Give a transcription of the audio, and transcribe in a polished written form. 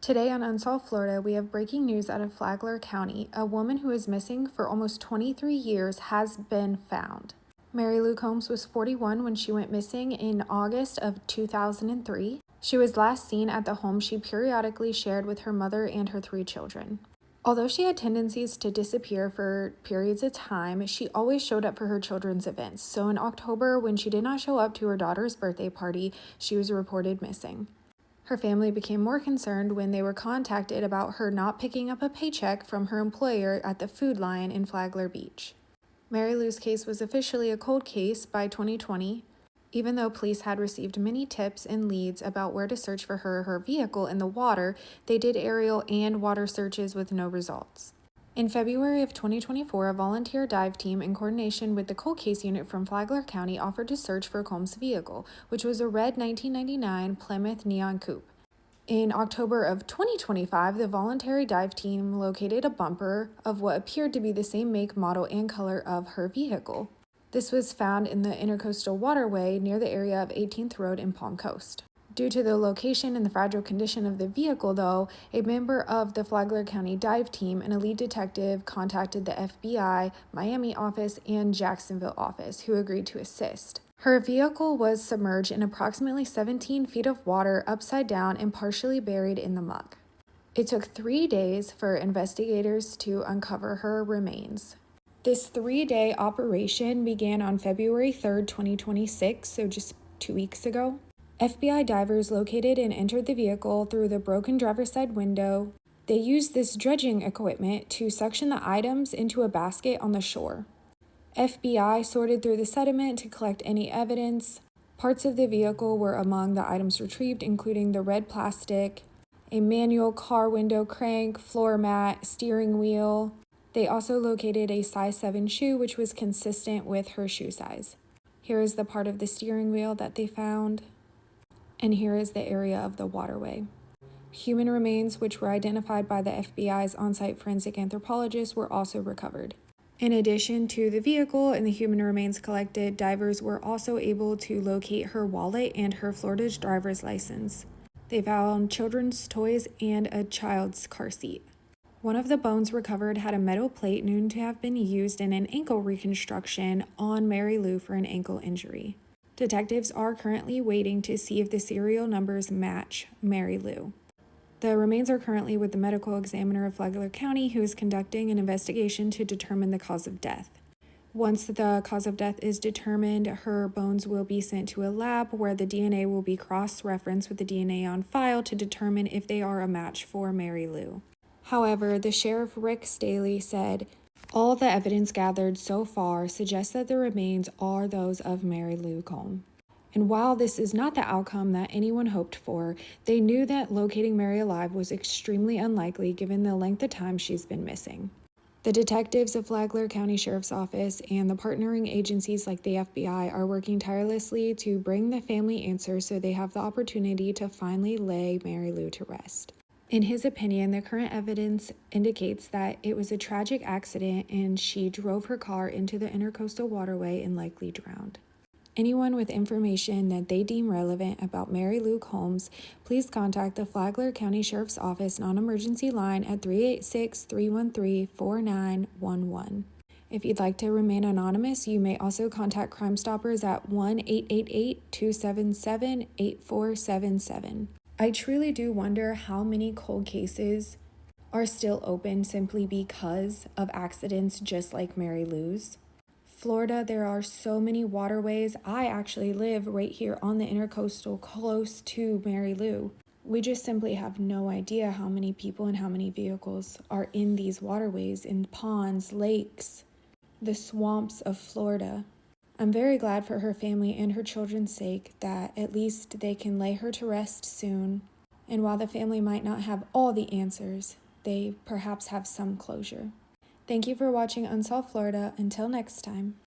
Today on Unsolved, Florida, we have breaking news out of Flagler County. A woman who is missing for almost 23 years has been found. Mary Lou Combs was 41 when she went missing in August of 2003. She was last seen at the home she periodically shared with her mother and her 3 children. Although she had tendencies to disappear for periods of time, she always showed up for her children's events. So in October, when she did not show up to her daughter's birthday party, she was reported missing. Her family became more concerned when they were contacted about her not picking up a paycheck from her employer at the Food Lion in Flagler Beach. Mary Lou's case was officially a cold case by 2020, even though police had received many tips and leads about where to search for her vehicle in the water. They did aerial and water searches with no results. In February of 2024, a volunteer dive team in coordination with the cold case unit from Flagler County offered to search for Combs' vehicle, which was a red 1999 Plymouth Neon Coupe. In October of 2025, the voluntary dive team located a bumper of what appeared to be the same make, model, and color of her vehicle. This was found in the Intercoastal Waterway near the area of 18th Road in Palm Coast. Due to the location and the fragile condition of the vehicle, though, a member of the Flagler County dive team and a lead detective contacted the FBI, Miami office, and Jacksonville office, who agreed to assist. Her vehicle was submerged in approximately 17 feet of water, upside down and partially buried in the muck. It took 3 days for investigators to uncover her remains. This 3-day operation began on February 3rd, 2026, so just 2 weeks ago. FBI divers located and entered the vehicle through the broken driver's side window. They used this dredging equipment to suction the items into a basket on the shore. FBI sorted through the sediment to collect any evidence. Parts of the vehicle were among the items retrieved, including the red plastic, a manual car window crank, floor mat, steering wheel. They also located a size 7 shoe, which was consistent with her shoe size. Here is the part of the steering wheel that they found. And here is the area of the waterway. Human remains, which were identified by the FBI's on-site forensic anthropologists, were also recovered. In addition to the vehicle and the human remains collected, divers were also able to locate her wallet and her Florida's driver's license. They found children's toys and a child's car seat. One of the bones recovered had a metal plate known to have been used in an ankle reconstruction on Mary Lou for an ankle injury. Detectives are currently waiting to see if the serial numbers match Mary Lou. The remains are currently with the medical examiner of Flagler County, who is conducting an investigation to determine the cause of death. Once the cause of death is determined, her bones will be sent to a lab where the DNA will be cross-referenced with the DNA on file to determine if they are a match for Mary Lou. However, the Sheriff Rick Staley said, "All the evidence gathered so far suggests that the remains are those of Mary Lou Combs." And while this is not the outcome that anyone hoped for, they knew that locating Mary alive was extremely unlikely given the length of time she's been missing. The detectives of Flagler County Sheriff's Office and the partnering agencies like the FBI are working tirelessly to bring the family answers so they have the opportunity to finally lay Mary Lou to rest. In his opinion, the current evidence indicates that it was a tragic accident and she drove her car into the Intercoastal Waterway and likely drowned. Anyone with information that they deem relevant about Mary Lou Combs, please contact the Flagler County Sheriff's Office non-emergency line at 386-313-4911. If you'd like to remain anonymous, you may also contact Crime Stoppers at 1-888-277-8477. I truly do wonder how many cold cases are still open simply because of accidents just like Mary Lou's. Florida, there are so many waterways. I actually live right here on the Intercoastal close to Mary Lou. We just simply have no idea how many people and how many vehicles are in these waterways, in ponds, lakes, the swamps of Florida. I'm very glad for her family and her children's sake that at least they can lay her to rest soon. And while the family might not have all the answers, they perhaps have some closure. Thank you for watching Unsolved Florida. Until next time.